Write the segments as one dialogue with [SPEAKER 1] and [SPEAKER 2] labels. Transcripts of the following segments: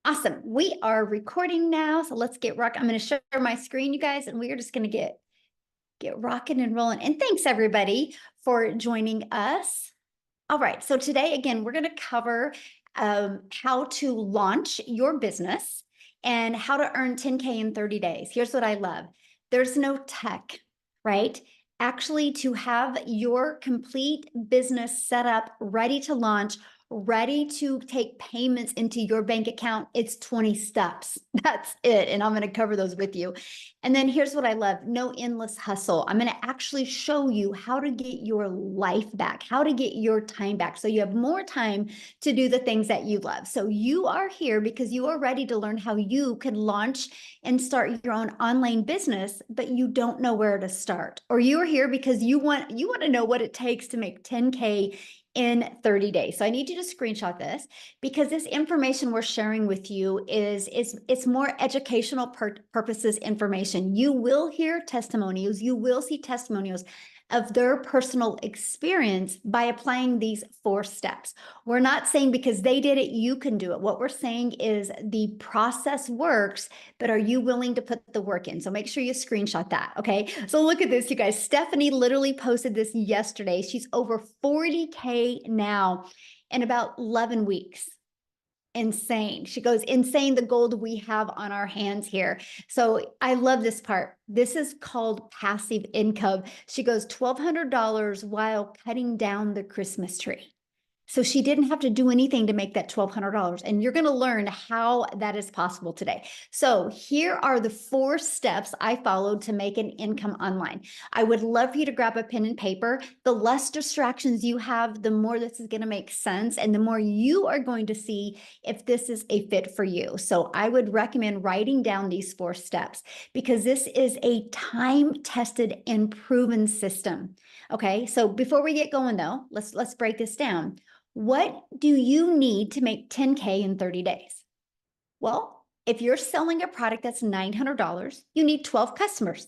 [SPEAKER 1] Awesome. We are recording now, so let's get rock. I'm going to share my screen, you guys, and we are just going to get rocking and rolling. And thanks everybody for joining us. All right, so today again we're going to cover how to launch your business and how to earn 10K in 30 days. Here's what I love: there's no tech, right? Actually, to have your complete business set up, ready to launch, ready to take payments into your bank account, it's 20 steps. That's it. And I'm going to cover those with you. And then here's what I love: no endless hustle. I'm going to actually show you how to get your life back, how to get your time back, so you have more time to do the things that you love. So you are here because you are ready to learn how you can launch and start your own online business, but you don't know where to start. Or you are here because you want to know what it takes to make 10K in 30 days. So I need you to screenshot this, because this information we're sharing with you is it's more educational purposes information. You will hear testimonials, you will see testimonials of their personal experience by applying these 4 steps. We're not saying because they did it, you can do it. What we're saying is the process works, but are you willing to put the work in? So make sure you screenshot that, okay? So look at this, you guys. Stephanie literally posted this yesterday. She's over 40K now in about 11 weeks. Insane. She goes, insane the gold we have on our hands here. So I love this part. This is called passive income. She goes, $1,200 while cutting down the Christmas tree. So she didn't have to do anything to make that $1,200. And you're going to learn how that is possible today. So here are the 4 steps I followed to make an income online. I would love for you to grab a pen and paper. The less distractions you have, the more this is going to make sense, and the more you are going to see if this is a fit for you. So I would recommend writing down these 4 steps, because this is a time-tested and proven system. Okay, so before we get going though, let's break this down. What do you need to make 10K in 30 days? Well, if you're selling a product that's $900, you need 12 customers.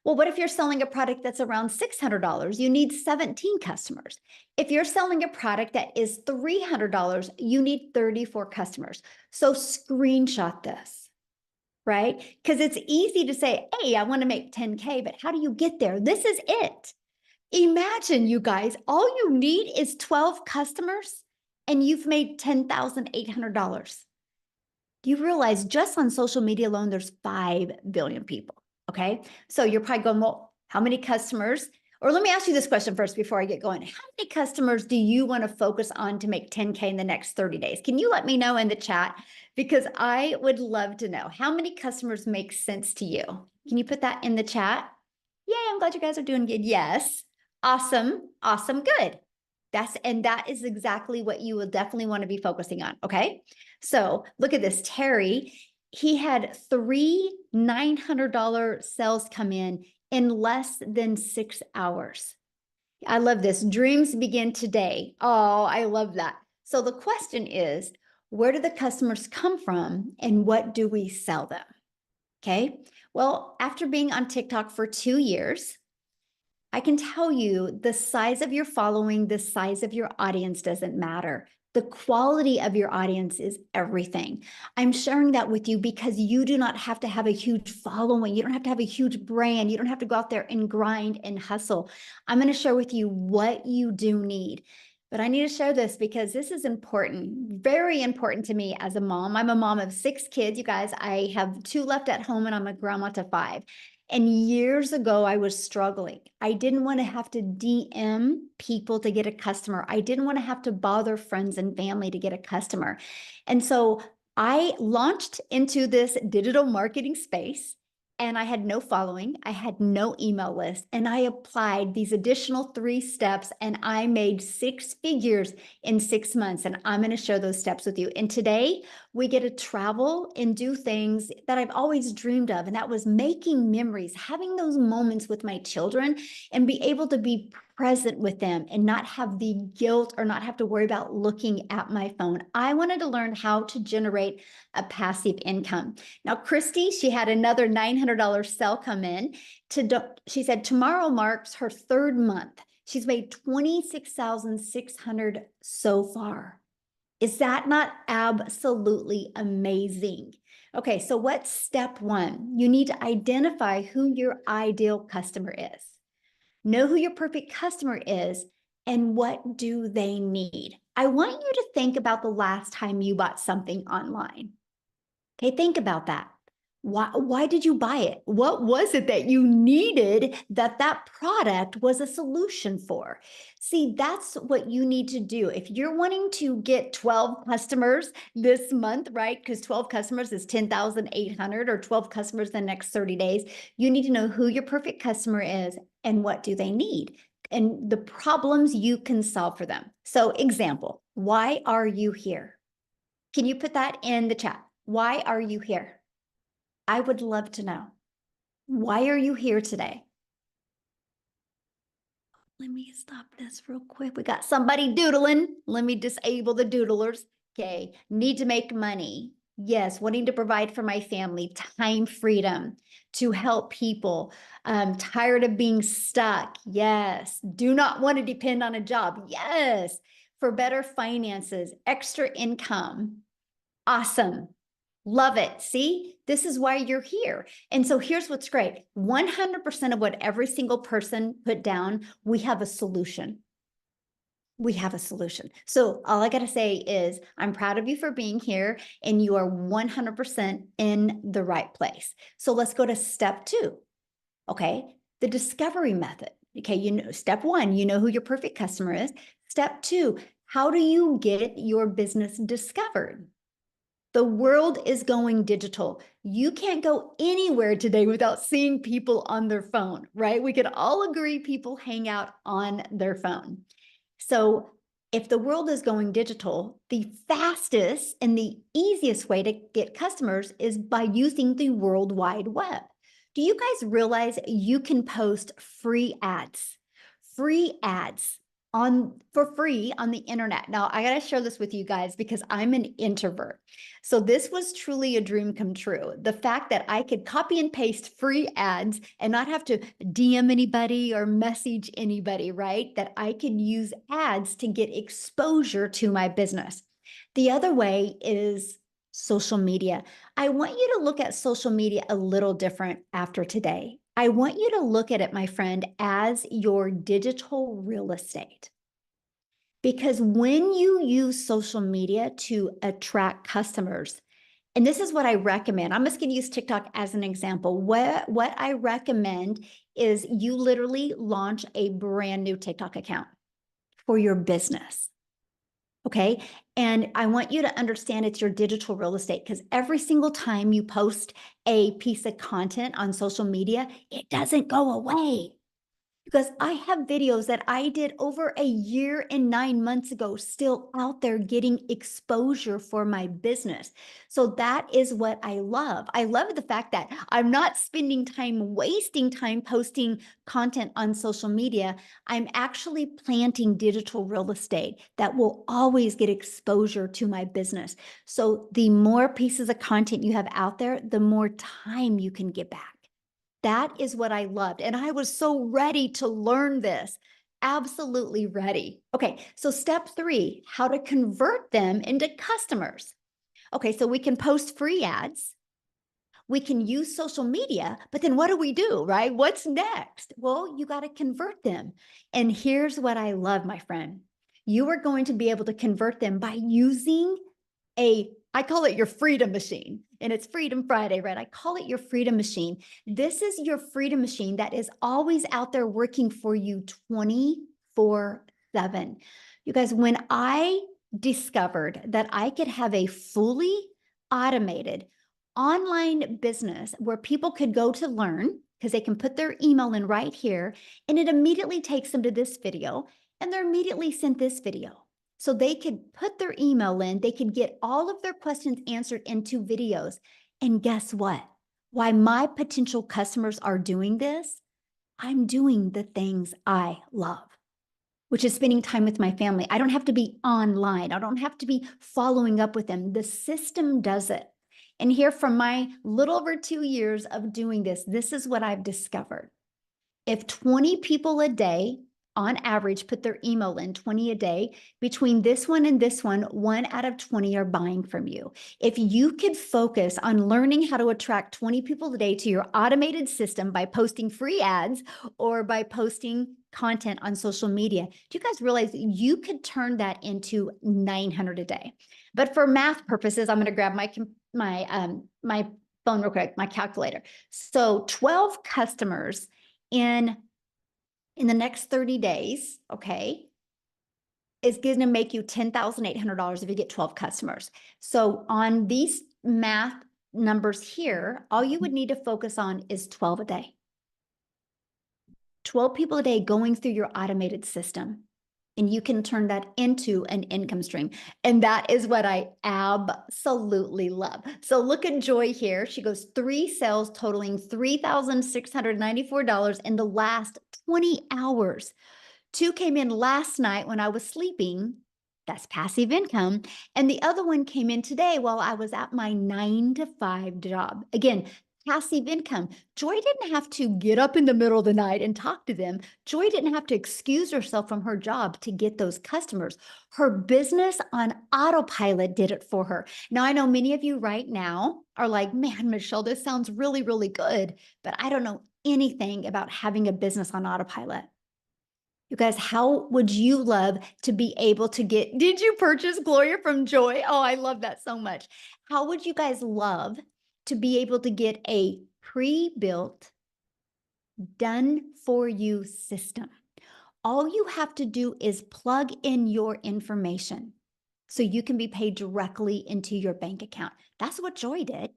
[SPEAKER 1] Well, what if you're selling a product that's around $600? You need 17 customers. If you're selling a product that is $300, you need 34 customers. So screenshot this, right? Because it's easy to say, hey, I want to make 10K, but how do you get there? This is it. Imagine, you guys, all you need is 12 customers and you've made $10,800. Do you realize just on social media alone, there's 5 billion people? Okay. So you're probably going, well, how many customers? Or let me ask you this question first before I get going. How many customers do you want to focus on to make 10K in the next 30 days? Can you let me know in the chat? Because I would love to know how many customers make sense to you. Can you put that in the chat? Yay, I'm glad you guys are doing good. Yes. Awesome. Awesome. Good. That is exactly what you will definitely want to be focusing on. Okay. So look at this. Terry, he had 3 $900 sales come in less than 6 hours. I love this. Dreams begin today. Oh, I love that. So the question is, where do the customers come from and what do we sell them? Okay. Well, after being on TikTok for 2 years, I can tell you the size of your following, the size of your audience doesn't matter. The quality of your audience is everything. I'm sharing that with you because you do not have to have a huge following. You don't have to have a huge brand. You don't have to go out there and grind and hustle. I'm going to share with you what you do need. But I need to share this because this is important, very important to me as a mom. I'm a mom of 6 kids, you guys. I have 2 left at home and I'm a grandma to 5. And years ago, I was struggling. I didn't want to have to DM people to get a customer. I didn't want to have to bother friends and family to get a customer. And so I launched into this digital marketing space, and I had no following. I had no email list. And I applied these additional 3 steps and I made 6 figures in 6 months. And I'm going to share those steps with you. And today we get to travel and do things that I've always dreamed of. And that was making memories, having those moments with my children and be able to be present with them and not have the guilt or not have to worry about looking at my phone. I wanted to learn how to generate a passive income. Now, Christy, she had another $900 sell come in. She said, tomorrow marks her 3rd month. She's made $26,600 so far. Is that not absolutely amazing? Okay, so what's step one? You need to identify who your ideal customer is. Know who your perfect customer is and what do they need. I want you to think about the last time you bought something online. Okay, think about that. Why did you buy it? What was it that you needed that product was a solution for? See, that's what you need to do. If you're wanting to get 12 customers this month, right? Because 12 customers is 10,800 or 12 customers the next 30 days, you need to know who your perfect customer is and what do they need and the problems you can solve for them. So example, why are you here? Can you put that in the chat? Why are you here? I would love to know. Why are you here today? Let me stop this real quick. We got somebody doodling. Let me disable the doodlers. Okay. Need to make money. Yes. Wanting to provide for my family, time freedom to help people. Tired of being stuck. Yes. Do not want to depend on a job. Yes. For better finances, extra income. Awesome. Love it. See, this is why you're here. And so here's what's great. 100% of what every single person put down, we have a solution. We have a solution. So all I got to say is I'm proud of you for being here and you are 100% in the right place. So let's go to step two. Okay. The discovery method. Okay. You know, step one, you know who your perfect customer is. Step two, how do you get your business discovered? The world is going digital. You can't go anywhere today without seeing people on their phone, right? We could all agree people hang out on their phone. So if the world is going digital, the fastest and the easiest way to get customers is by using the World Wide Web. Do you guys realize you can post free ads for free on the internet? Now, I got to share this with you guys because I'm an introvert. So this was truly a dream come true. The fact that I could copy and paste free ads and not have to DM anybody or message anybody, right? That I could use ads to get exposure to my business. The other way is social media. I want you to look at social media a little different after today. I want you to look at it, my friend, as your digital real estate. Because when you use social media to attract customers, and this is what I recommend. I'm just going to use TikTok as an example. What I recommend is you literally launch a brand new TikTok account for your business. Okay. And I want you to understand it's your digital real estate because every single time you post a piece of content on social media, it doesn't go away. Because I have videos that I did over a year and 9 months ago, still out there getting exposure for my business. So that is what I love. I love the fact that I'm not spending time, wasting time posting content on social media. I'm actually planting digital real estate that will always get exposure to my business. So the more pieces of content you have out there, the more time you can get back. That is what I loved. And I was so ready to learn this. Absolutely ready. Okay, so step three, how to convert them into customers. Okay, so we can post free ads. We can use social media, but then what do we do, right? What's next? Well, you got to convert them. And here's what I love, my friend. You are going to be able to convert them by using I call it your freedom machine, and it's Freedom Friday, right? I call it your freedom machine. This is your freedom machine that is always out there working for you 24/7. You guys, when I discovered that I could have a fully automated online business where people could go to learn because they can put their email in right here, and it immediately takes them to this video, and they're immediately sent this video. So they could put their email in, they could get all of their questions answered in 2 videos. And guess what? Why my potential customers are doing this, I'm doing the things I love, which is spending time with my family. I don't have to be online. I don't have to be following up with them. The system does it. And here from my little over 2 years of doing this, this is what I've discovered. If 20 people a day on average, put their email in 20 a day. Between this one and this one out of 20 are buying from you. If you could focus on learning how to attract 20 people a day to your automated system by posting free ads or by posting content on social media, do you guys realize you could turn that into 900 a day? But for math purposes, I'm going to grab my phone real quick, my calculator. So 12 customers in the next 30 days, okay, is going to make you $10,800 if you get 12 customers. So on these math numbers here, all you would need to focus on is 12 a day. 12 people a day going through your automated system. And you can turn that into an income stream. And that is what I absolutely love. So look at Joy here. She goes 3 sales totaling $3,694 in the last 20 hours. 2 came in last night when I was sleeping. That's passive income. And the other one came in today while I was at my 9-to-5 job. Again, passive income. Joy didn't have to get up in the middle of the night and talk to them. Joy didn't have to excuse herself from her job to get those customers. Her business on autopilot did it for her. Now, I know many of you right now are like, man, Michelle, this sounds really, really good, but I don't know anything about having a business on autopilot. You guys, how would you love to be able to get, did you purchase Gloria from Joy? Oh, I love that so much. How would you guys love to be able to get a pre-built, done for you system? All you have to do is plug in your information so you can be paid directly into your bank account. That's what Joy did.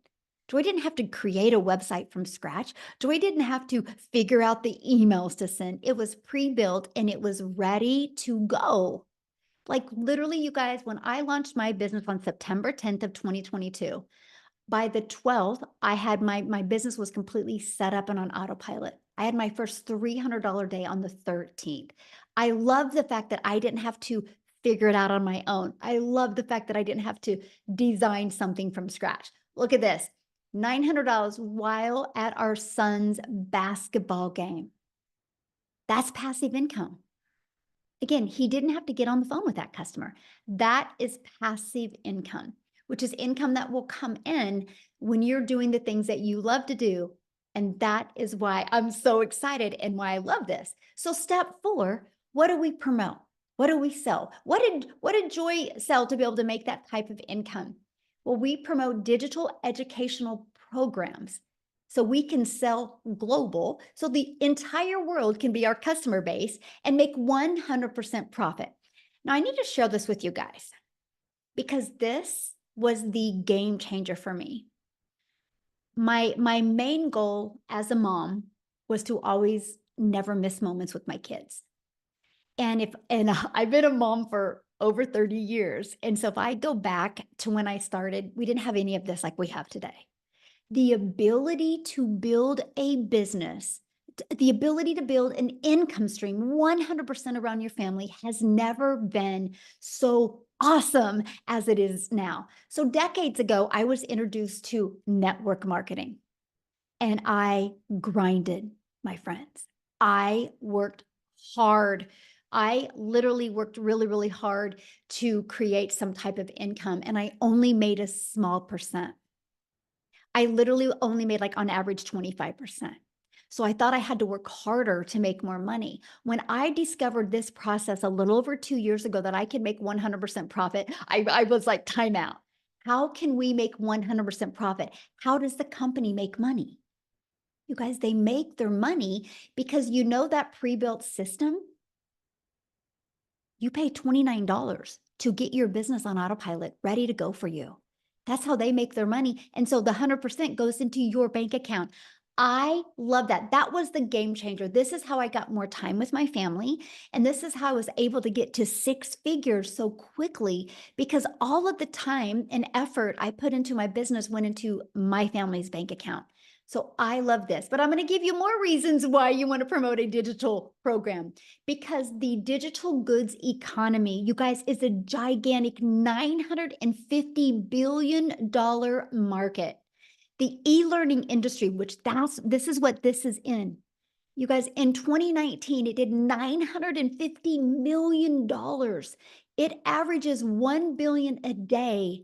[SPEAKER 1] Joy didn't have to create a website from scratch. Joy didn't have to figure out the emails to send. It was pre-built and it was ready to go. Like literally, you guys, when I launched my business on September 10th of 2022, by the 12th, I had my business was completely set up and on autopilot. I had my first $300 day on the 13th. I love the fact that I didn't have to figure it out on my own. I love the fact that I didn't have to design something from scratch. Look at this. $900 while at our son's basketball game. That's passive income. Again, he didn't have to get on the phone with that customer. That is passive income, which is income that will come in when you're doing the things that you love to do. And that is why I'm so excited and why I love this. So step 4, what do we promote? What do we sell? What did Joy sell to be able to make that type of income? Well, we promote digital educational programs. So we can sell global, so the entire world can be our customer base and make 100% profit. Now, I need to share this with you guys because this was the game changer for me. My main goal as a mom was to always never miss moments with my kids. And I've been a mom for over 30 years. And so if I go back to when I started, we didn't have any of this like we have today. The ability to build a business, the ability to build an income stream 100% around your family has never been so awesome as it is now. So decades ago, I was introduced to network marketing and I grinded, my friends. I worked hard. I literally worked really, really hard to create some type of income and I only made a small percent. I literally only made like on average 25%. So I thought I had to work harder to make more money. When I discovered this process a little over 2 years ago that I could make 100% profit, I was like, time out. How can we make 100% profit? How does the company make money? You guys, they make their money because you know that pre-built system, you pay $29 to get your business on autopilot ready to go for you. That's how they make their money. And so the 100% goes into your bank account. I love that. That was the game changer. This is how I got more time with my family. And this is how I was able to get to 6 figures so quickly because all of the time and effort I put into my business went into my family's bank account. So I love this, but I'm going to give you more reasons why you want to promote a digital program because the digital goods economy, you guys, is a gigantic $950 billion market. The e-learning industry, which this is what this is in. You guys, in 2019, it did $950 million. It averages 1 billion a day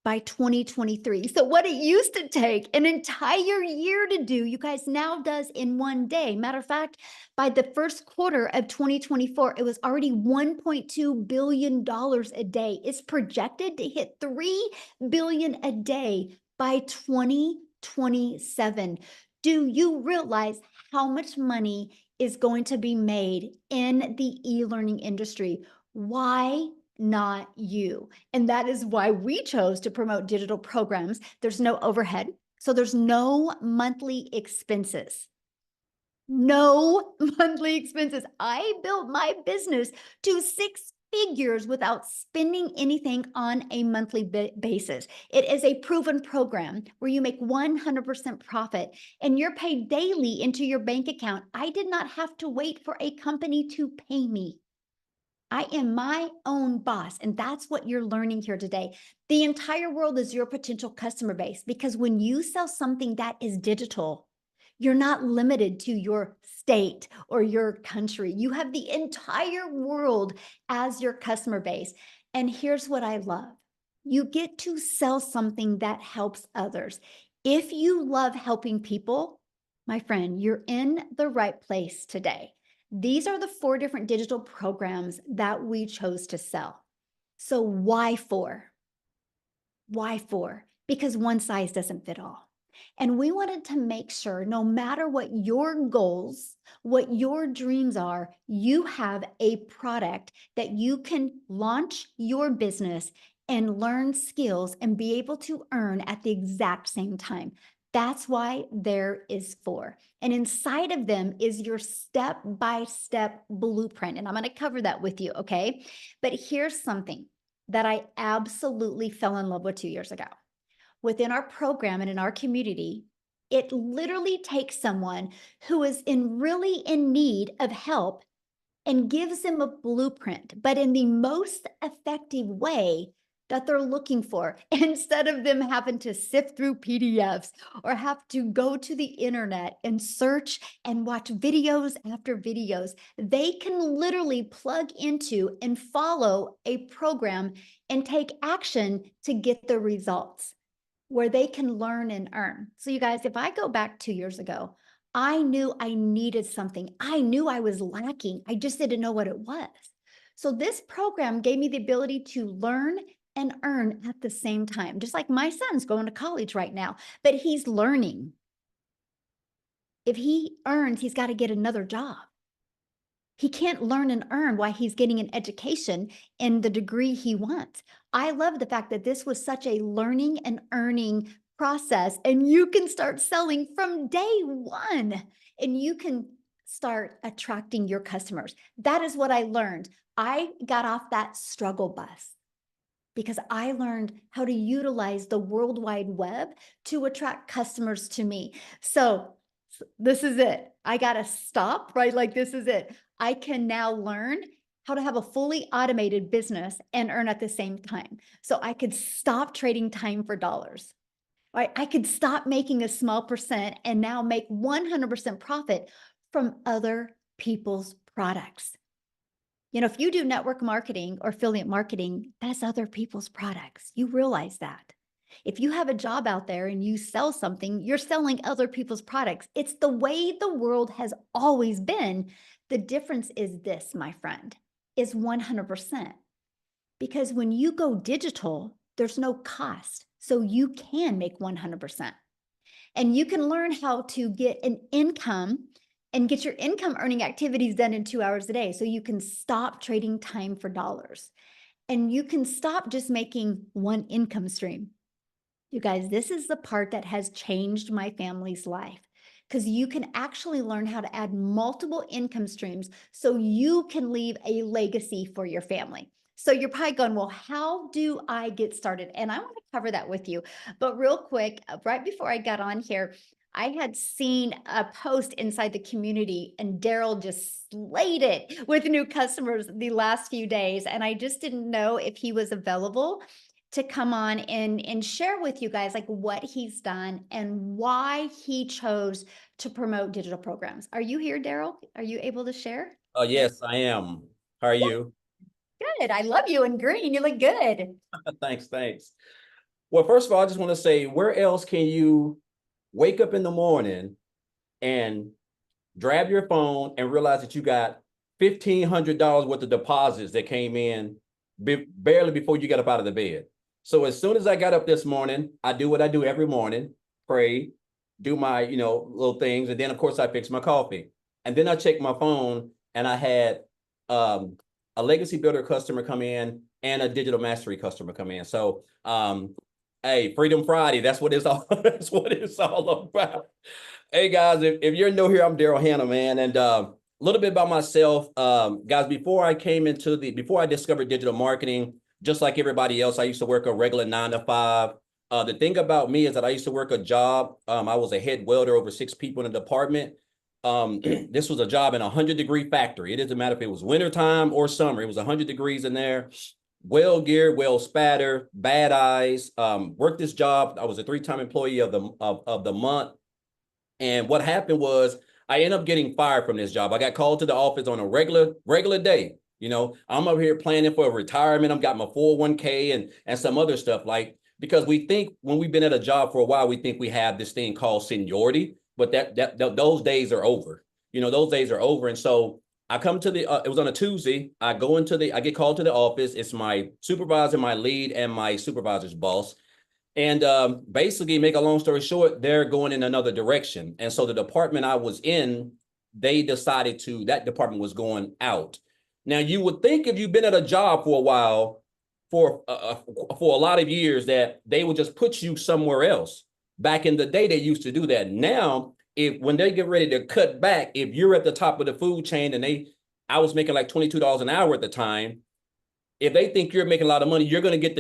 [SPEAKER 1] by 2023. So what it used to take an entire year to do, you guys now does in one day. Matter of fact, by the first quarter of 2024, it was already $1.2 billion a day. It's projected to hit 3 billion a day by 2027. Do you realize how much money is going to be made in the e-learning industry? Why not you? And that is why we chose to promote digital programs. There's no overhead, so there's no monthly expenses. No monthly expenses. I built my business to 6 figures without spending anything on a monthly basis. It is a proven program where you make 100% profit and you're paid daily into your bank account. I did not have to wait for a company to pay me. I am my own boss, and that's what you're learning here today. The entire world is your potential customer base because when you sell something that is digital, you're not limited to your state or your country. You have the entire world as your customer base. And here's what I love. You get to sell something that helps others. If you love helping people, my friend, you're in the right place today. These are the 4 different digital programs that we chose to sell. So why 4? Why 4? Because one size doesn't fit all. And we wanted to make sure no matter what your goals, what your dreams are, you have a product that you can launch your business and learn skills and be able to earn at the exact same time. That's why there is 4. And inside of them is your step-by-step blueprint. And I'm going to cover that with you, okay? But here's something that I absolutely fell in love with 2 years ago. Within our program and in our community, it literally takes someone who is really in need of help and gives them a blueprint, but in the most effective way that they're looking for, instead of them having to sift through PDFs or have to go to the internet and search and watch videos after videos. They can literally plug into and follow a program and take action to get the results where they can learn and earn. So you guys, if I go back 2 years ago, I knew I needed something. I knew I was lacking. I just didn't know what it was. So this program gave me the ability to learn and earn at the same time. Just like my son's going to college right now, but he's learning. If he earns, he's got to get another job. He can't learn and earn while he's getting an education in the degree he wants. I love the fact that this was such a learning and earning process, and you can start selling from day one, and you can start attracting your customers. That is what I learned. I got off that struggle bus because I learned how to utilize the World Wide Web to attract customers to me. So this is it. I got to stop, right? Like, this is it. I can now learn how to have a fully automated business and earn at the same time. So I could stop trading time for dollars, right? I could stop making a small percent and now make 100% profit from other people's products. You know, if you do network marketing or affiliate marketing, that's other people's products. You realize that. If you have a job out there and you sell something, you're selling other people's products. It's the way the world has always been. The difference is this, my friend, is 100%. Because when you go digital, there's no cost. So you can make 100%. And you can learn how to get an income and get your income earning activities done in 2 hours a day. So you can stop trading time for dollars. And you can stop just making one income stream. You guys, this is the part that has changed my family's life because you can actually learn how to add multiple income streams so you can leave a legacy for your family. So you're probably going, well, how do I get started? And I want to cover that with you. But real quick, right before I got on here, I had seen a post inside the community and Daryl just slayed it with new customers the last few days. And I just didn't know if he was available to come on and share with you guys like what he's done and why he chose to promote digital programs. Are you here, Daryl? Are you able to share?
[SPEAKER 2] Oh, yes, I am. How are you?
[SPEAKER 1] Good. I love you in green. You look good.
[SPEAKER 2] Thanks. Well, first of all, I just want to say, where else can you wake up in the morning and grab your phone and realize that you got $1,500 worth of deposits that came in barely before you got up out of the bed? So as soon as I got up this morning, I do what I do every morning, pray, do my, little things. And then of course I fix my coffee. And then I check my phone and I had a legacy builder customer come in and a digital mastery customer come in. So, hey, Freedom Friday, that's what it's all, that's what it's all about. Hey guys, if you're new here, I'm Daryl Hannah, man. And a little bit about myself. Guys, before I discovered digital marketing, just like everybody else, I used to work a regular 9 to 5. The thing about me is that I used to work a job. I was a head welder over 6 people in the department. This was a job in a 100-degree factory. It doesn't matter if it was wintertime or summer. It was 100 degrees in there. Well gear, well spatter, bad eyes. Worked this job. I was a 3-time employee of the month. And what happened was I ended up getting fired from this job. I got called to the office on a regular day. I'm up here planning for a retirement. I've got my 401k and some other stuff, like, because we think when we've been at a job for a while, we think we have this thing called seniority, but those days are over. Those days are over. And so I come to it was on a Tuesday. I get called to the office. It's my supervisor, my lead, and my supervisor's boss. And basically, make a long story short, they're going in another direction. And so the department I was in, they decided that department was going out. Now, you would think if you've been at a job for a while, for a lot of years, that they would just put you somewhere else. Back in the day, they used to do that. Now, when they get ready to cut back, if you're at the top of the food chain and I was making like $22 an hour at the time, if they think you're making a lot of money, you're going to get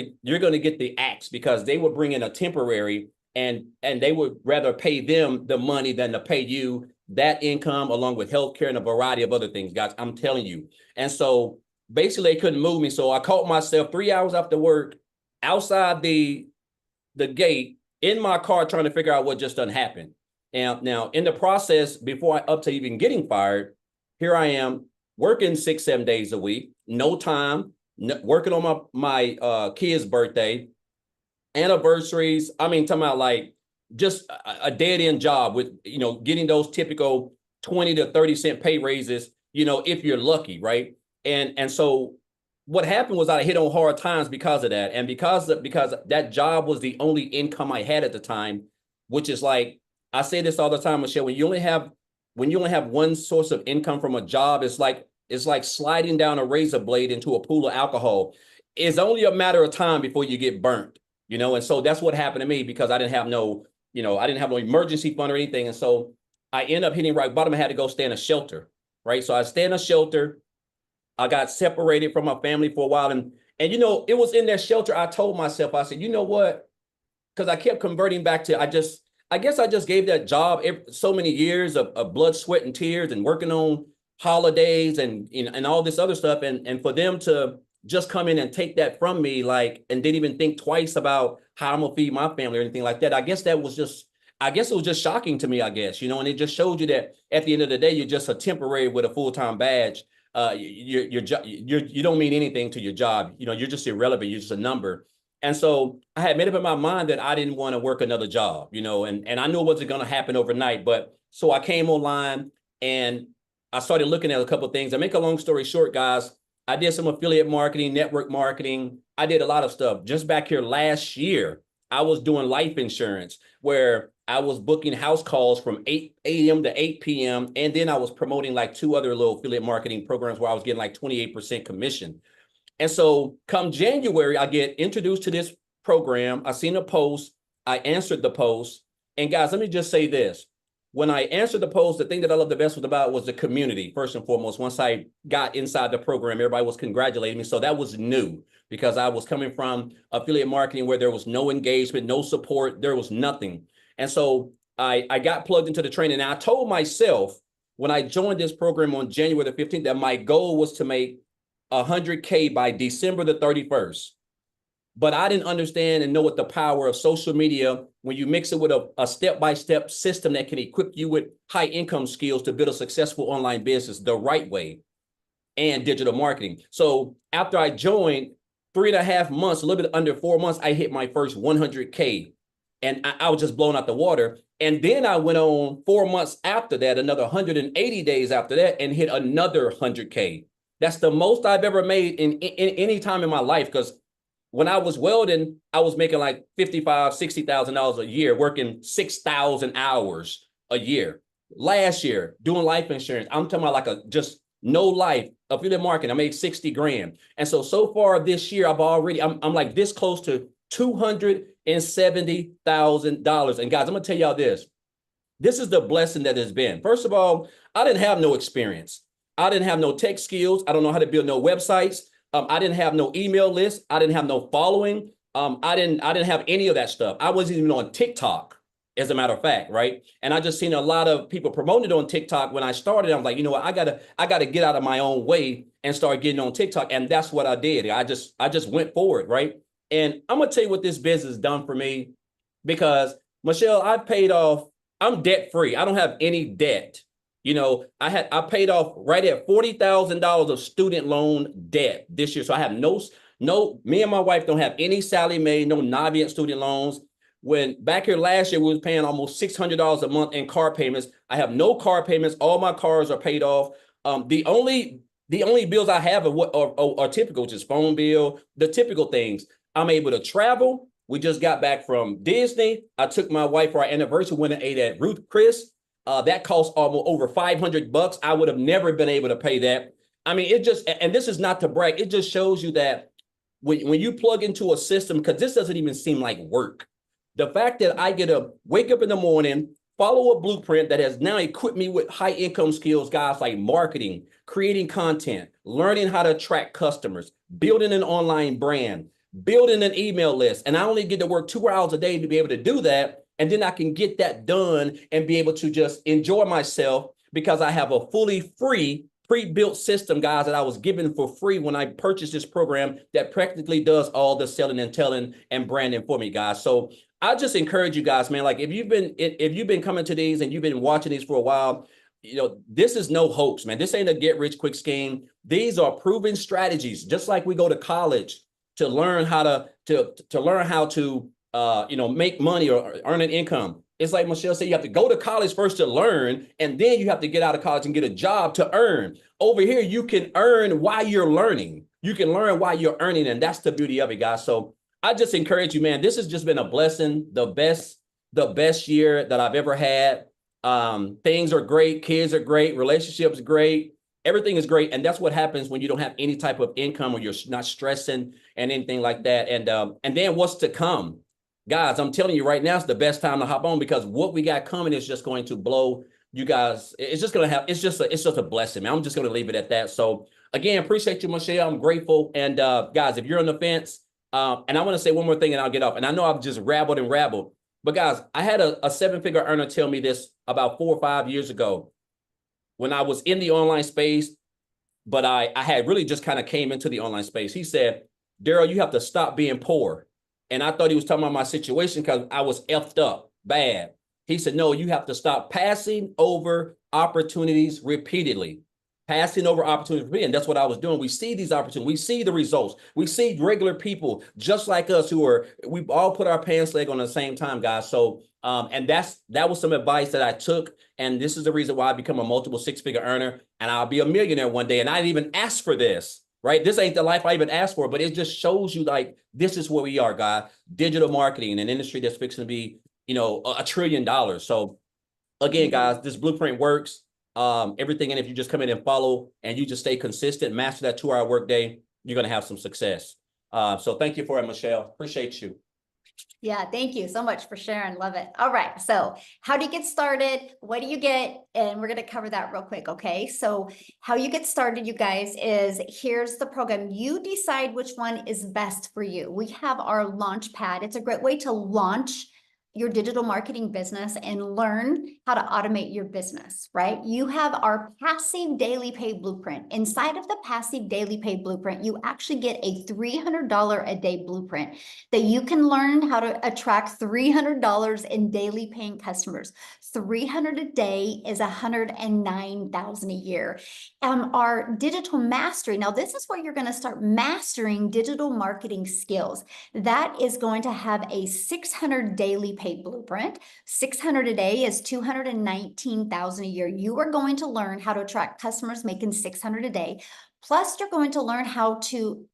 [SPEAKER 2] the axe, because they would bring in a temporary and they would rather pay them the money than to pay you that income, along with healthcare and a variety of other things, guys. I'm telling you. And so basically they couldn't move me. So I caught myself 3 hours after work outside the gate in my car trying to figure out what just done happened. And now in the process, up to even getting fired, here I am working 6-7 days a week, no time, working on my kid's birthday, anniversaries. I mean, talking about like just a dead end job with, getting those typical 20 to 30 cent pay raises, if you're lucky, right? And so what happened was I hit on hard times because of that. And because that job was the only income I had at the time, which is like, I say this all the time, Michelle, when you only have one source of income from a job, it's like sliding down a razor blade into a pool of alcohol. It's only a matter of time before you get burnt, and so that's what happened to me, because I didn't have no emergency fund or anything. And so I ended up hitting rock bottom. I had to go stay in a shelter, right? So I stayed in a shelter. I got separated from my family for a while. And it was in that shelter, I told myself, I said, you know what? Because I kept converting back to, I guess I just gave that job so many years of blood, sweat, and tears, and working on holidays and all this other stuff. And for them to just come in and take that from me, like, and didn't even think twice about how I'm gonna feed my family or anything like that. I guess it was just shocking to me, and it just showed you that at the end of the day, you're just a temporary with a full-time badge. You don't mean anything to your job. You're just irrelevant. You're just a number. And so I had made up in my mind that I didn't want to work another job, and I knew it wasn't going to happen overnight. But so I came online and I started looking at a couple of things. I make a long story short, guys. I did some affiliate marketing, network marketing. I did a lot of stuff. Just back here last year, I was doing life insurance, where I was booking house calls from 8 a.m. to 8 p.m. And then I was promoting like 2 other little affiliate marketing programs where I was getting like 28% commission. And so come January, I get introduced to this program. I seen a post. I answered the post. And guys, let me just say this. When I answered the post, the thing that I loved the best was the community, first and foremost. Once I got inside the program, everybody was congratulating me. So that was new, because I was coming from affiliate marketing where there was no engagement, no support, there was nothing. And so I got plugged into the training. And I told myself when I joined this program on January the 15th that my goal was to make 100K by December the 31st. but I didn't understand and know what the power of social media, when you mix it with a step-by-step system that can equip you with high income skills to build a successful online business the right way, and digital marketing. So after I joined, 3.5 months, a little bit under 4 months, I hit my first 100K. And I was just blown out the water. And then I went on 4 months after that, another 180 days after that, and hit another 100K. That's the most I've ever made in any time in my life. Because when I was welding, I was making like $55,000, $60,000 a year, working 6,000 hours a year. Last year, doing life insurance, I'm talking about like a just no life, affiliate marketing, I made 60 grand. And so far this year, I'm like this close to $270,000. And guys, I'm gonna tell y'all this. This is the blessing that has been. First of all, I didn't have no experience. I didn't have no tech skills. I don't know how to build no websites. I didn't have no email list. I didn't have no following. I didn't have any of that stuff. I wasn't even on TikTok, as a matter of fact, right? And I just seen a lot of people promoting it on TikTok. When I started, I'm like, you know what, I gotta get out of my own way and start getting on TikTok. And that's what I did. I just went forward, right? And I'm gonna tell you what this business has done for me, because Michelle, I've paid off, I'm debt free. I don't have any debt. You know, I paid off right at $40,000 of student loan debt this year. So I have no, me and my wife don't have any salary made, no Navient student loans. When back here last year, we was paying almost $600 a month in car payments. I have no car payments. All my cars are paid off. The only bills I have are typical, which is phone bill, the typical things. I'm able to travel. We just got back from Disney. I took my wife for our anniversary, went and ate at Ruth Chris. That cost almost over $500. I would have never been able to pay that. I mean, it just, and this is not to brag, it just shows you that when you plug into a system, because this doesn't even seem like work. The fact that I get to wake up in the morning, follow a blueprint that has now equipped me with high income skills, guys, like marketing, creating content, learning how to attract customers, building an online brand, building an email list. And I only get to work 2 hours a day to be able to do that. And then I can get that done and be able to just enjoy myself, because I have a fully free pre-built system, guys, that I was given for free when I purchased this program that practically does all the selling and telling and branding for me, guys. So I just encourage you guys, man, like if you've been coming to these and you've been watching these for a while, you know, this is no hoax, man. This ain't a get rich quick scheme. These are proven strategies, just like we go to college to learn how to make money or earn an income. It's like Michelle said, you have to go to college first to learn, and then you have to get out of college and get a job to earn. Over here, you can earn while you're learning. You can learn while you're earning, and that's the beauty of it, guys. So I just encourage you, man, this has just been a blessing, the best year that I've ever had. Things are great, kids are great, relationships great, everything is great. And that's what happens when you don't have any type of income or you're not stressing and anything like that. And then what's to come? Guys, I'm telling you right now, it's the best time to hop on, because what we got coming is just going to blow you guys. It's just going to have, it's just a blessing, man. I'm just going to leave it at that. So again, appreciate you, Michelle. I'm grateful. And guys, if you're on the fence, and I want to say one more thing and I'll get off. And I know I've just rabbled, but guys, I had a 7-figure earner tell me this about 4 or 5 years ago when I was in the online space, but I had really just kind of came into the online space. He said, Daryl, you have to stop being poor. And I thought he was talking about my situation because I was effed up bad. He said, no, you have to stop passing over opportunities repeatedly. Passing over opportunities. And that's what I was doing. We see these opportunities. We see the results. We see regular people just like us we all put our pants leg on at the same time, guys. So, and that was some advice that I took. And this is the reason why I become a multiple 6-figure earner, and I'll be a millionaire one day. And I didn't even ask for this. Right? This ain't the life I even asked for, but it just shows you like, this is where we are, guys. Digital marketing, an industry that's fixing to be, $1 trillion. So again, guys, this blueprint works. Everything. And if you just come in and follow and you just stay consistent, master that 2-hour workday, you're going to have some success. So thank you for it, Michelle. Appreciate you.
[SPEAKER 1] Yeah, thank you so much for sharing. Love it. All right. So how do you get started? What do you get? And we're going to cover that real quick. Okay. So how you get started, you guys, is here's the program. You decide which one is best for you. We have our launch pad. It's a great way to launch your digital marketing business and learn how to automate your business, right? You have our passive daily pay blueprint. Inside of the passive daily pay blueprint, you actually get a $300 a day blueprint that you can learn how to attract $300 in daily paying customers. 300 a day is 109,000 a year. Our digital mastery. Now, this is where you're going to start mastering digital marketing skills. That is going to have a 600 daily pay blueprint. 600 a day is 219,000 a year. You are going to learn how to attract customers making 600 a day. Plus, you're going to learn how to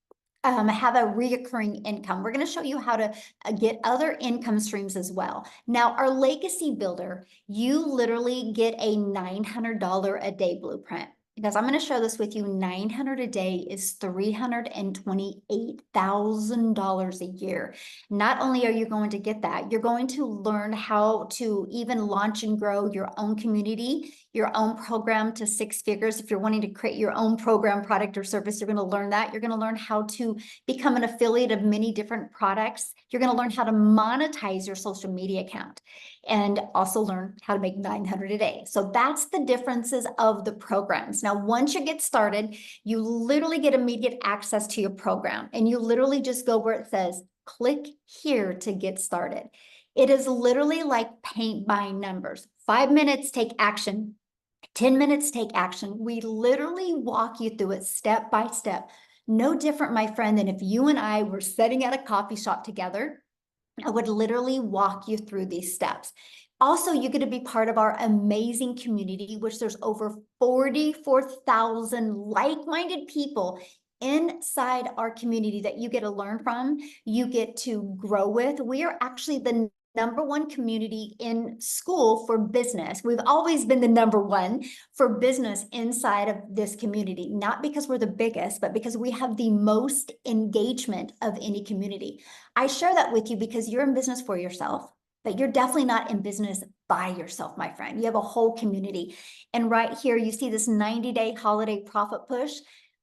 [SPEAKER 1] have a reoccurring income. We're going to show you how to get other income streams as well. Now, our legacy builder, you literally get a $900 a day blueprint. Because I'm going to share this with you, 900 a day is $328,000 a year. Not only are you going to get that, you're going to learn how to even launch and grow your own community, your own program to 6 figures. If you're wanting to create your own program, product, or service, you're going to learn that. You're going to learn how to become an affiliate of many different products. You're going to learn how to monetize your social media account and also learn how to make 900 a day. So that's the differences of the programs. Now, once you get started, you literally get immediate access to your program, and you literally just go where it says, click here to get started. It is literally like paint by numbers. 5 minutes, take action. 10 minutes, take action. We literally walk you through it step by step. No different, my friend, than if you and I were sitting at a coffee shop together. I would literally walk you through these steps. Also, you get to be part of our amazing community, which there's over 44,000 like-minded people inside our community that you get to learn from, you get to grow with. We are actually the #1 community in school for business. We've always been the #1 for business inside of this community, not because we're the biggest, but because we have the most engagement of any community. I share that with you because you're in business for yourself, but you're definitely not in business by yourself, my friend. You have a whole community. And right here, you see this 90-day holiday profit push.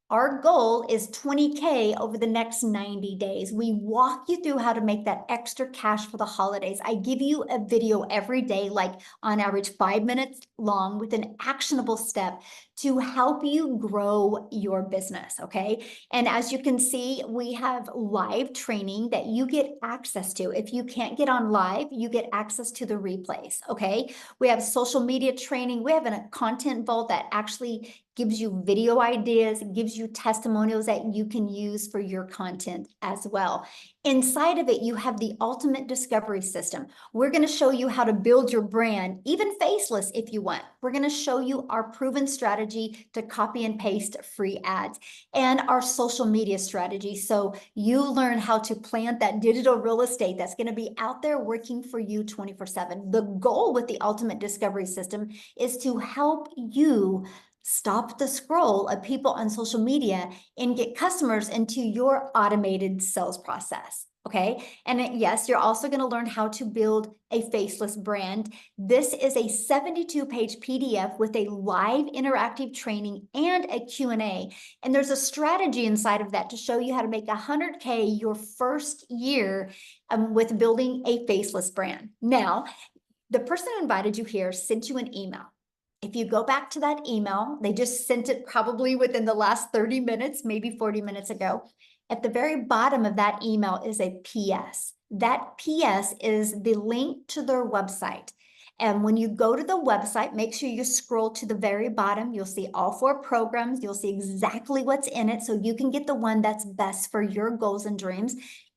[SPEAKER 1] Our goal is 20K over the next 90 days. We walk you through how to make that extra cash for the holidays. I give you a video every day, like on average 5 minutes long, with an actionable step to help you grow your business, okay? And as you can see, we have live training that you get access to. If you can't get on live, you get access to the replays, okay? We have social media training. We have a content vault that actually gives you video ideas, gives you testimonials that you can use for your content as well. Inside of it, you have the ultimate discovery system. We're going to show you how to build your brand, even faceless if you want. We're going to show you our proven strategy to copy and paste free ads and our social media strategy. So you learn how to plant that digital real estate that's going to be out there working for you 24/7. The goal with the ultimate discovery system is to help you stop the scroll of people on social media and get customers into your automated sales process. Okay. And yes, you're also going to learn how to build a faceless brand. This is a 72-page PDF with a live interactive training and a Q&A. And there's a strategy inside of that to show you how to make 100K your first year with building a faceless brand. Now, the person who invited you here sent you an email. If you go back to that email, they just sent it probably within the last 30 minutes, maybe 40 minutes ago. At the very bottom of that email is a PS. That PS is the link to their website. And when you go to the website, make sure you scroll to the very bottom. You'll see all 4 programs. You'll see exactly what's in it so you can get the one that's best for your goals and dreams.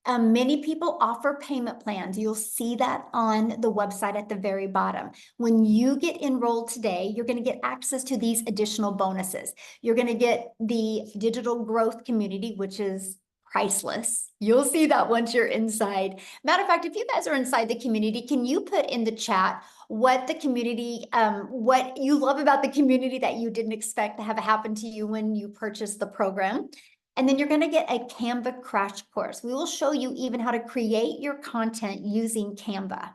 [SPEAKER 1] Many people offer payment plans. You'll see that on the website at the very bottom. When you get enrolled today, you're going to get access to these additional bonuses. You're going to get the digital growth community, which is priceless. You'll see that once you're inside. Matter of fact, if you guys are inside the community, can you put in the chat what the community, what you love about the community that you didn't expect to have happen to you when you purchased the program? And then you're going to get a Canva crash course. We will show you even how to create your content using Canva.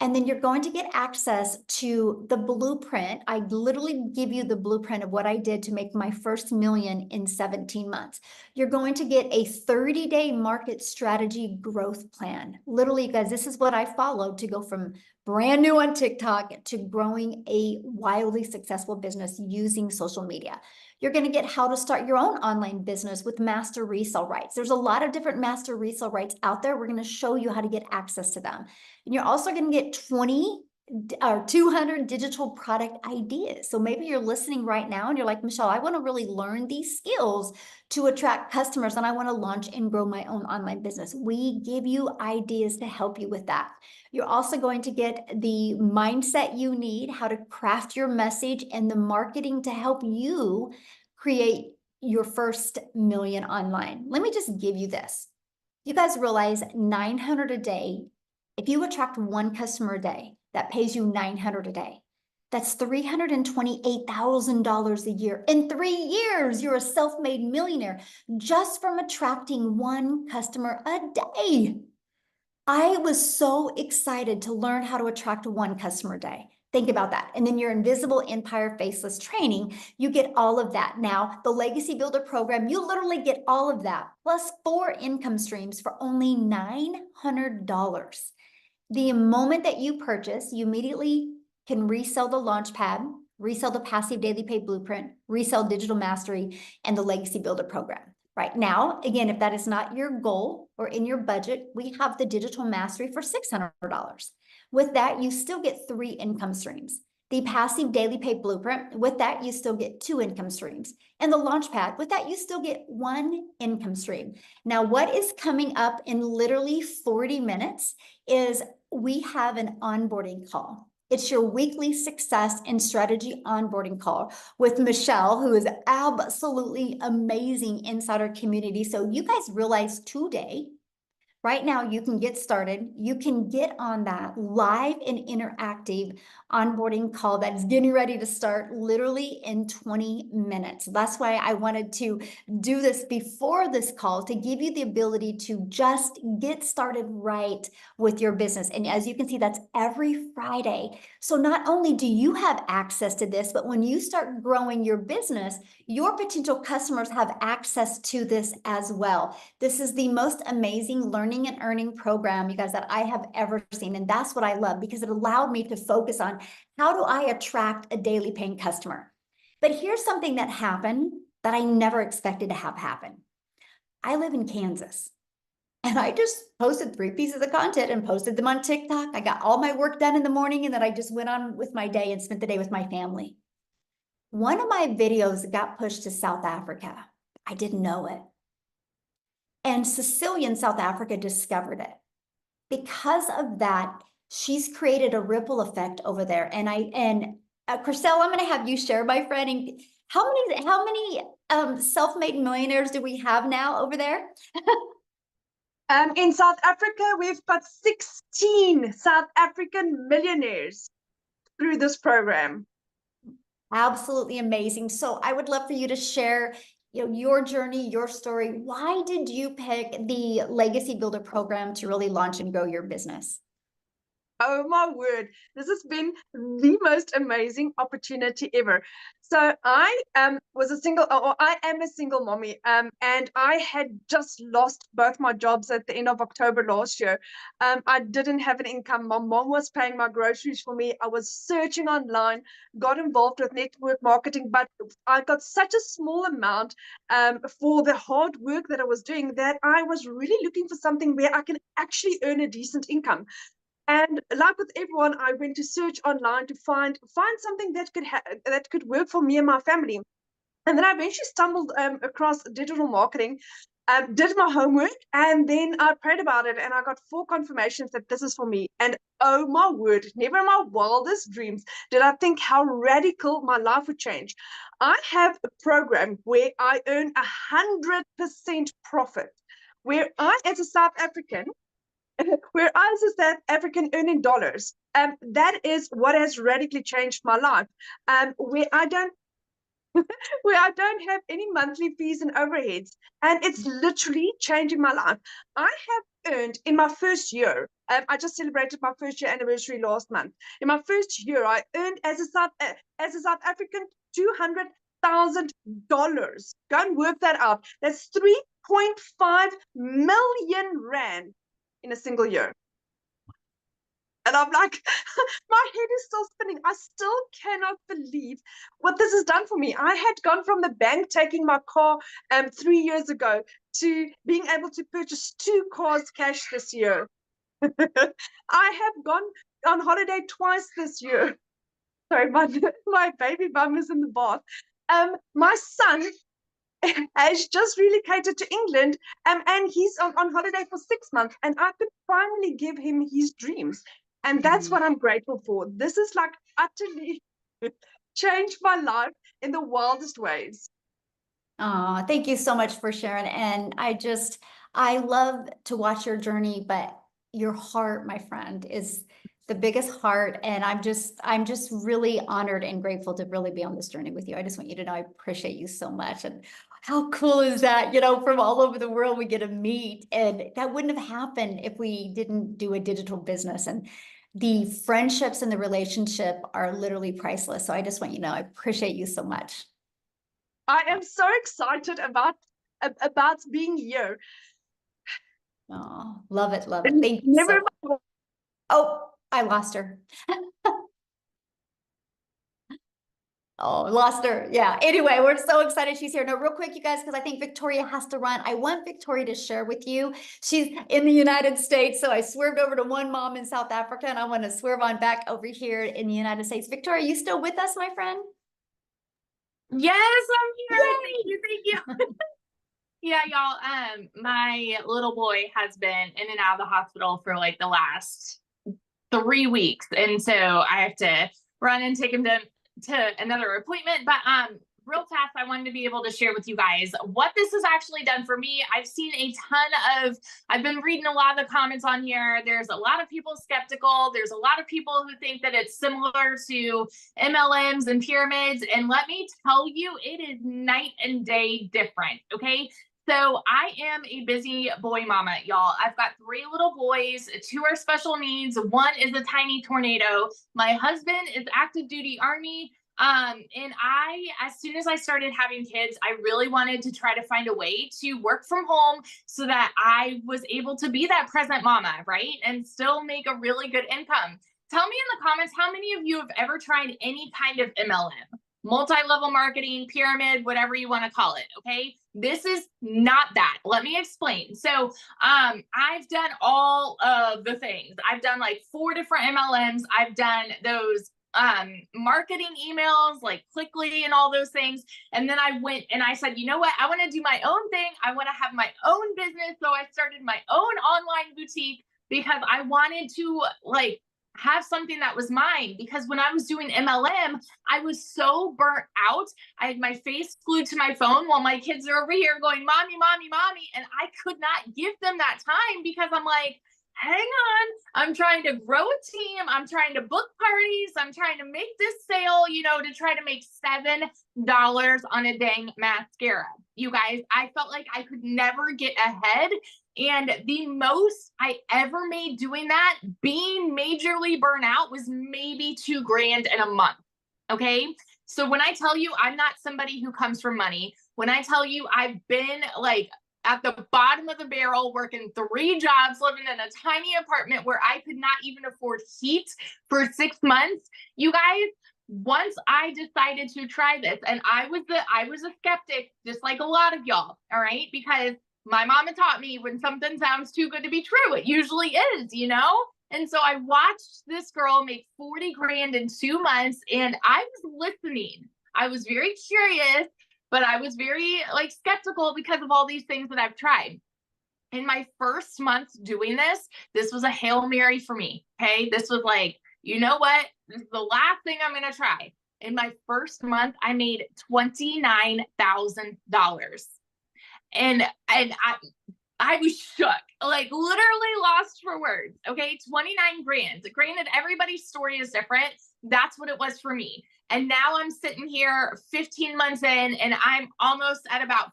[SPEAKER 1] And then you're going to get access to the blueprint. I literally give you the blueprint of what I did to make my first million in 17 months. You're going to get a 30-day market strategy growth plan. Literally, you guys, this is what I followed to go from brand new on TikTok to growing a wildly successful business using social media. You're going to get how to start your own online business with master resale rights. There's a lot of different master resale rights out there. We're going to show you how to get access to them. And you're also going to get 20 or 200 digital product ideas. So maybe you're listening right now and you're like, Michelle, I want to really learn these skills to attract customers and I want to launch and grow my own online business. We give you ideas to help you with that. You're also going to get the mindset you need, how to craft your message, and the marketing to help you create your first million online. Let me just give you this. You guys realize 900 a day. If you attract one customer a day that pays you 900 a day, that's $328,000 a year. In 3 years, you're a self-made millionaire just from attracting one customer a day. I was so excited to learn how to attract one customer a day. Think about that. And then your Invisible Empire Faceless training, you get all of that. Now, the Legacy Builder program, you literally get all of that, plus 4 income streams for only $900. The moment that you purchase, you immediately can resell the Launchpad, resell the Passive Daily Pay Blueprint, resell Digital Mastery, and the Legacy Builder program. Right now, again, if that is not your goal or in your budget, we have the Digital Mastery for $600. With that, you still get 3 income streams. The Passive Daily Pay Blueprint, with that, you still get 2 income streams. And the Launchpad, with that, you still get 1 income stream. Now, what is coming up in literally 40 minutes is we have an onboarding call. It's your weekly success and strategy onboarding call with Michelle, who is absolutely amazing inside our community. So you guys realize today, right now, you can get started. You can get on that live and interactive onboarding call that is getting ready to start literally in 20 minutes. That's why I wanted to do this before this call to give you the ability to just get started right with your business. And as you can see, that's every Friday. So not only do you have access to this, but when you start growing your business, your potential customers have access to this as well. This is the most amazing learning and earning program, you guys, that I have ever seen. And that's what I love, because it allowed me to focus on how do I attract a daily paying customer. But here's something that happened that I never expected to have happen. I live in Kansas. And I just posted 3 pieces of content and posted them on TikTok. I got all my work done in the morning, and then I just went on with my day and spent the day with my family. One of my videos got pushed to South Africa. I didn't know it. And Cecilia in South Africa discovered it. Because of that, she's created a ripple effect over there. And Chriselle, I'm going to have you share, my friend. And how many self-made millionaires do we have now over there?
[SPEAKER 3] In South Africa, we've got 16 South African millionaires through this program.
[SPEAKER 1] Absolutely amazing. So I would love for you to share, your journey, your story. Why did you pick the Legacy Builder program to really launch and grow your business?
[SPEAKER 3] Oh my word, this has been the most amazing opportunity ever. So I am a single mommy, and I had just lost both my jobs at the end of October last year. I didn't have an income. My mom was paying my groceries for me. I was searching online, got involved with network marketing, but I got such a small amount for the hard work that I was doing that I was really looking for something where I can actually earn a decent income. And like with everyone, I went to search online to find something that could work for me and my family. And then I eventually stumbled across digital marketing, did my homework, and then I prayed about it, and I got 4 confirmations that this is for me. And oh my word, never in my wildest dreams did I think how radical my life would change. I have a program where I earn 100% profit, where I, as a South African, where I was a South African earning dollars. That is what has radically changed my life. Where I don't have any monthly fees and overheads, and it's literally changing my life. I have earned in my first year. I just celebrated my first year anniversary last month. In my first year, I earned as a South African $200,000. Go and work that out. That's 3.5 million rand in a single year. And I'm like, my head is still spinning. I still cannot believe what this has done for me. I had gone from the bank taking my car 3 years ago to being able to purchase 2 cars cash this year. I have gone on holiday twice this year. Sorry, my baby bum is in the bath. My son has just relocated to England, and he's on holiday for 6 months, and I could finally give him his dreams. And that's what I'm grateful for. This is like utterly changed my life in the wildest ways.
[SPEAKER 1] Oh, thank you so much for sharing. And I love to watch your journey, but your heart, my friend, is the biggest heart. And I'm just really honored and grateful to really be on this journey with you. I just want you to know I appreciate you so much. And how cool is that? You know, from all over the world, we get to meet, and that wouldn't have happened if we didn't do a digital business. And the friendships and the relationship are literally priceless. So I just want you to know I appreciate you so much.
[SPEAKER 3] I am so excited about being here.
[SPEAKER 1] Oh, love it, love it. Thank you.
[SPEAKER 3] Never
[SPEAKER 1] Oh, I lost her. Oh, lost her. Yeah. Anyway, we're so excited she's here. No, real quick, you guys, because I think Victoria has to run. I want Victoria to share with you. She's in the United States. So I swerved over to one mom in South Africa, and I want to swerve on back over here in the United States. Victoria, are you still with us, my friend?
[SPEAKER 4] Yes, I'm here. Thank you. Yeah, y'all. My little boy has been in and out of the hospital for like the last 3 weeks, and so I have to run and take him to another appointment. But real fast, I wanted to be able to share with you guys what this has actually done for me. I've been reading a lot of the comments on here. There's a lot of people skeptical. There's a lot of people who think that it's similar to MLMs and pyramids. And let me tell you, it is night and day different. Okay. So I am a busy boy mama, y'all. I've got 3 little boys, 2 are special needs, 1 is a tiny tornado. My husband is active duty Army. And as soon as I started having kids, I really wanted to try to find a way to work from home so that I was able to be that present mama, right? And still make a really good income. Tell me in the comments, how many of you have ever tried any kind of MLM? Multi-level marketing, pyramid, whatever you want to call it. Okay. This is not that. Let me explain. So, I've done all of the things. I've done like 4 different MLMs. I've done those marketing emails like Clickly and all those things. And then I went and I said, you know what? I want to do my own thing. I want to have my own business. So I started my own online boutique because I wanted to like have something that was mine, because when I was doing MLM, I was so burnt out. I had my face glued to my phone while my kids are over here going, mommy, mommy, mommy. And I could not give them that time because I'm like, hang on, I'm trying to grow a team. I'm trying to book parties. I'm trying to make this sale, to try to make $7 on a dang mascara. You guys, I felt like I could never get ahead. And the most I ever made doing that, being majorly burnt out, was maybe $2,000 in a month. Okay. So when I tell you I'm not somebody who comes from money, when I tell you I've been like at the bottom of the barrel, working 3 jobs, living in a tiny apartment where I could not even afford heat for 6 months, you guys, once I decided to try this, and I was a skeptic, just like a lot of y'all, all right? Because my mama taught me when something sounds too good to be true, it usually is, And so I watched this girl make 40 grand in 2 months, and I was listening. I was very curious, but I was very skeptical because of all these things that I've tried. In my first month doing this was a Hail Mary for me. Okay. This was like, you know what? This is the last thing I'm going to try. In my first month, I made $29,000. And I was shook, like literally lost for words. Okay. 29 grand. Granted, everybody's story is different. That's what it was for me. And now I'm sitting here 15 months in, and I'm almost at about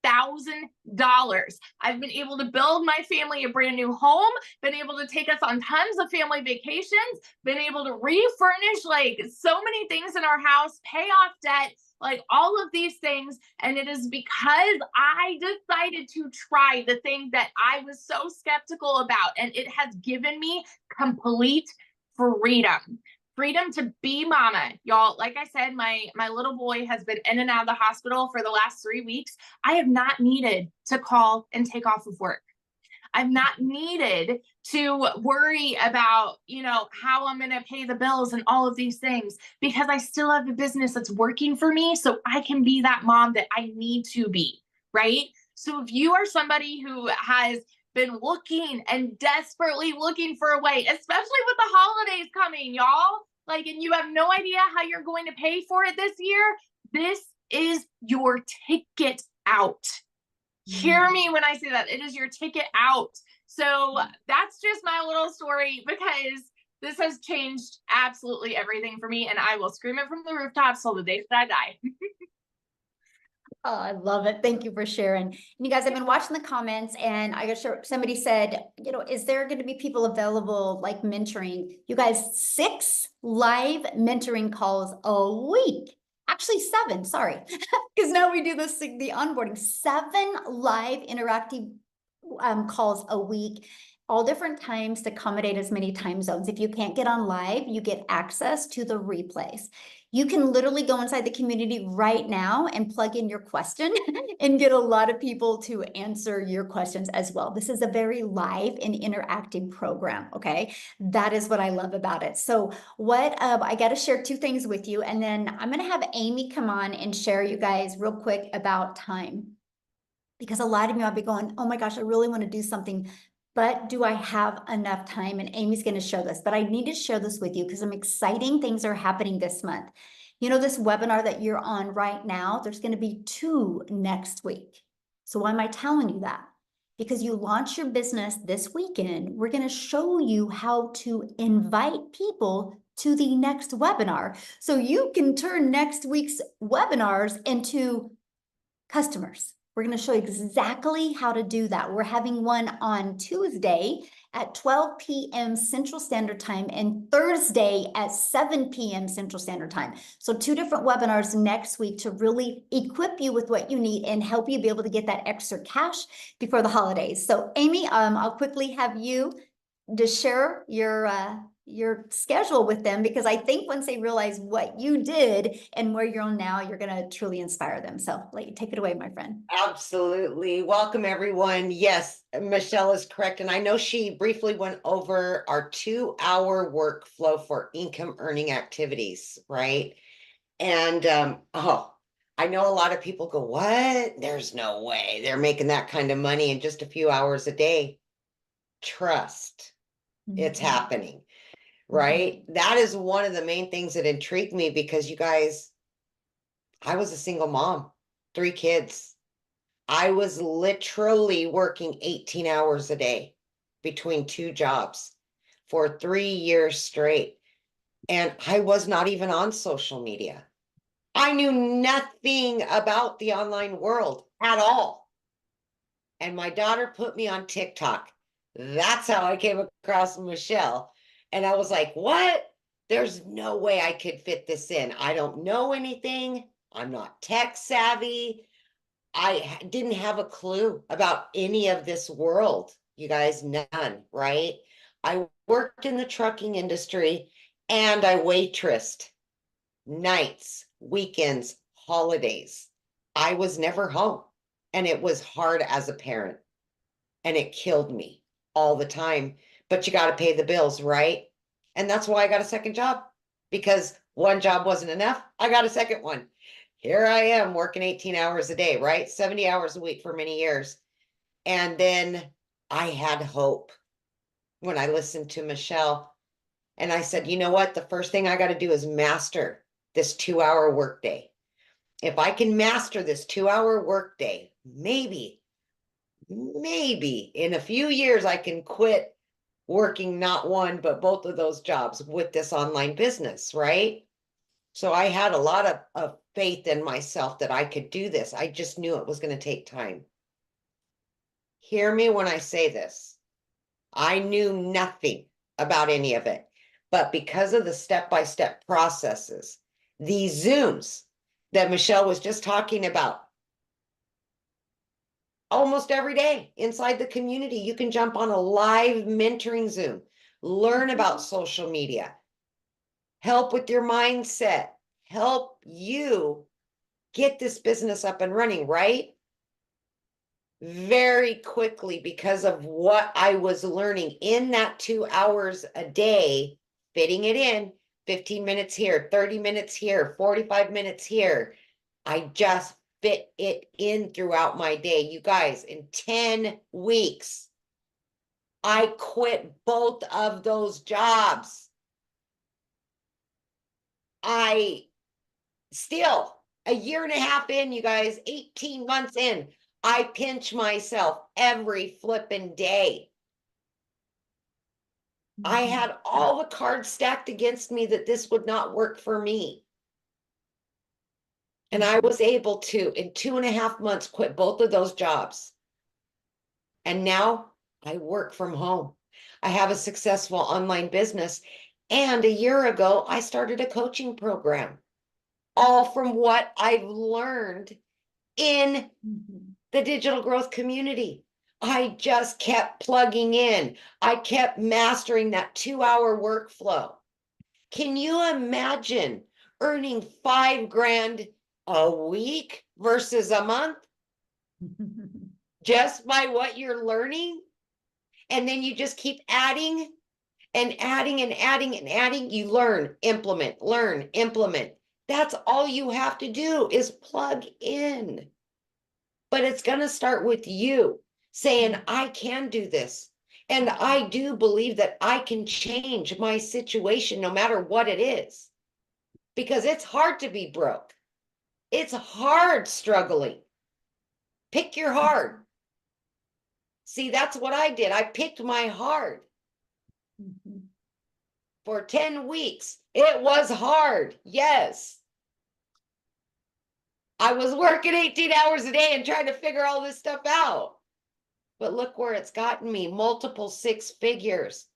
[SPEAKER 4] I've been able to build my family a brand new home, been able to take us on tons of family vacations, been able to refurnish like so many things in our house, pay off debt, like all of these things. And it is because I decided to try the thing that I was so skeptical about. And it has given me complete freedom to be mama. Y'all, like I said, my little boy has been in and out of the hospital for the last 3 weeks. I have not needed to call and take off of work. I've not needed to worry about, how I'm going to pay the bills and all of these things, because I still have a business that's working for me. So I can be that mom that I need to be, right? So if you are somebody who has been looking and desperately looking for a way, especially with the holidays coming, y'all, like, and you have no idea how you're going to pay for it this year, this is your ticket out. Hear me when I say that. It is your ticket out. So that's just my little story, because this has changed absolutely everything for me, and I will scream it from the rooftops till the day that I die.
[SPEAKER 1] Oh, I love it. Thank you for sharing. And you guys, I've been watching the comments, and I got sure somebody said, is there going to be people available like mentoring? You guys, 6 live mentoring calls a week. Actually 7, sorry. Because now we do the onboarding, 7 live interactive calls a week, all different times to accommodate as many time zones. If you can't get on live, you get access to the replays. You can literally go inside the community right now and plug in your question and get a lot of people to answer your questions as well. This is a very live and interactive program, okay? That is what I love about it. So I got to share 2 things with you, and then I'm going to have Amy come on and share you guys real quick about time. Because a lot of you might be going, oh my gosh, I really want to do something, but do I have enough time? And Amy's going to show this, but I need to share this with you because some exciting things are happening this month. This webinar that you're on right now, there's going to be 2 next week. So why am I telling you that? Because you launch your business this weekend, we're going to show you how to invite people to the next webinar. So you can turn next week's webinars into customers. We're going to show you exactly how to do that. We're having one on Tuesday at 12 p.m. Central Standard Time and Thursday at 7 p.m. Central Standard Time. So 2 different webinars next week to really equip you with what you need and help you be able to get that extra cash before the holidays. So Amy, I'll quickly have you to share your schedule with them, because I think once they realize what you did and where you're on now, you're going to truly inspire them. So take it away, my friend.
[SPEAKER 5] Absolutely. Welcome, everyone. Yes, Michelle is correct. And I know she briefly went over our 2-hour workflow for income earning activities, right? And I know a lot of people go, what? There's no way they're making that kind of money in just a few hours a day. Trust, it's happening. Right? That is one of the main things that intrigued me, because you guys, I was a single mom, 3 kids. I was literally working 18 hours a day between 2 jobs for 3 years straight. And I was not even on social media. I knew nothing about the online world at all. And my daughter put me on TikTok. That's how I came across Michelle. And I was like, what? There's no way I could fit this in. I don't know anything. I'm not tech savvy. I didn't have a clue about any of this world. You guys, none, right? I worked in the trucking industry and I waitressed nights, weekends, holidays. I was never home, and it was hard as a parent, and it killed me all the time. But you got to pay the bills, right? And that's why I got a second job, because one job wasn't enough. I got a second one. Here I am working 18 hours a day, right? 70 hours a week for many years. And then I had hope when I listened to Michelle, and I said, you know what? The first thing I got to do is master this 2-hour workday. If I can master this 2-hour workday, maybe in a few years, I can quit working not one, but both of those jobs with this online business, right? So I had a lot of faith in myself that I could do this. I just knew it was going to take time. Hear me when I say this. I knew nothing about any of it, but because of the step-by-step processes, these Zooms that Michelle was just talking about, almost every day inside the community, you can jump on a live mentoring Zoom, learn about social media, help with your mindset, help you get this business up and running, right? Very quickly, because of what I was learning in that 2 hours a day, fitting it in, 15 minutes here, 30 minutes here, 45 minutes here. I just fit it in throughout my day. You guys, in 10 weeks, I quit both of those jobs. I still, a year and a half in, you guys, 18 months in, I pinch myself every flipping day. I had all the cards stacked against me that this would not work for me. And I was able to, in 2.5 months, quit both of those jobs. And now I work from home. I have a successful online business. And a year ago, I started a coaching program, all from what I've learned in the digital growth community. I just kept plugging in. I kept mastering that 2-hour workflow. Can you imagine earning $5,000 a week versus a month just by what you're learning? And then you just keep adding and adding and adding and adding. You learn, implement. That's all you have to do is plug in. But it's going to start with you saying, I can do this. And I do believe that I can change my situation no matter what it is. Because it's hard to be broke. It's hard struggling. Pick your hard. See, that's what I did. I picked my hard. For 10 weeks, it was hard. Yes. I was working 18 hours a day and trying to figure all this stuff out. But look where it's gotten me. Multiple 6 figures,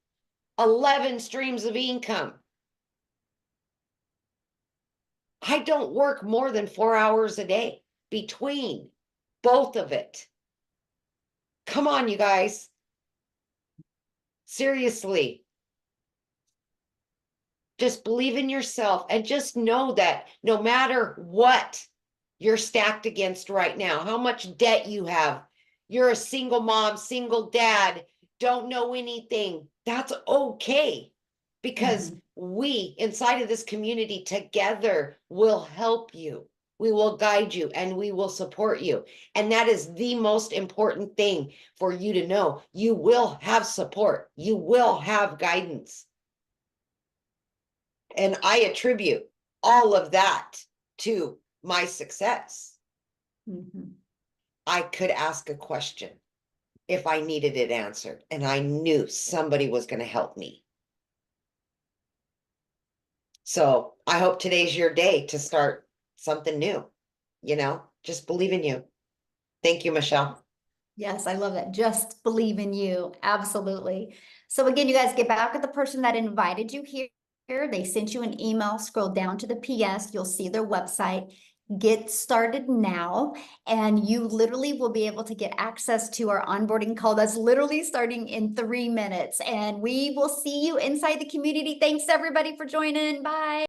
[SPEAKER 5] 11 streams of income. I don't work more than 4 hours a day between both of it. Come on, you guys. Seriously. Just believe in yourself and just know that no matter what you're stacked against right now, how much debt you have, you're a single mom, single dad, don't know anything, that's okay. Because we inside of this community together will help you. We will guide you and we will support you. And that is the most important thing for you to know. You will have support. You will have guidance. And I attribute all of that to my success. I could ask a question if I needed it answered, and I knew somebody was going to help me. So I hope today's your day to start something new. Just believe in you. Thank you, Michelle.
[SPEAKER 1] Yes, I love that. Just believe in you. Absolutely. So again, you guys get back with the person that invited you here. They sent you an email. Scroll down to the PS. You'll see their website. Get started now, and you literally will be able to get access to our onboarding call that's literally starting in 3 minutes. And we will see you inside the community. Thanks everybody for joining. Bye.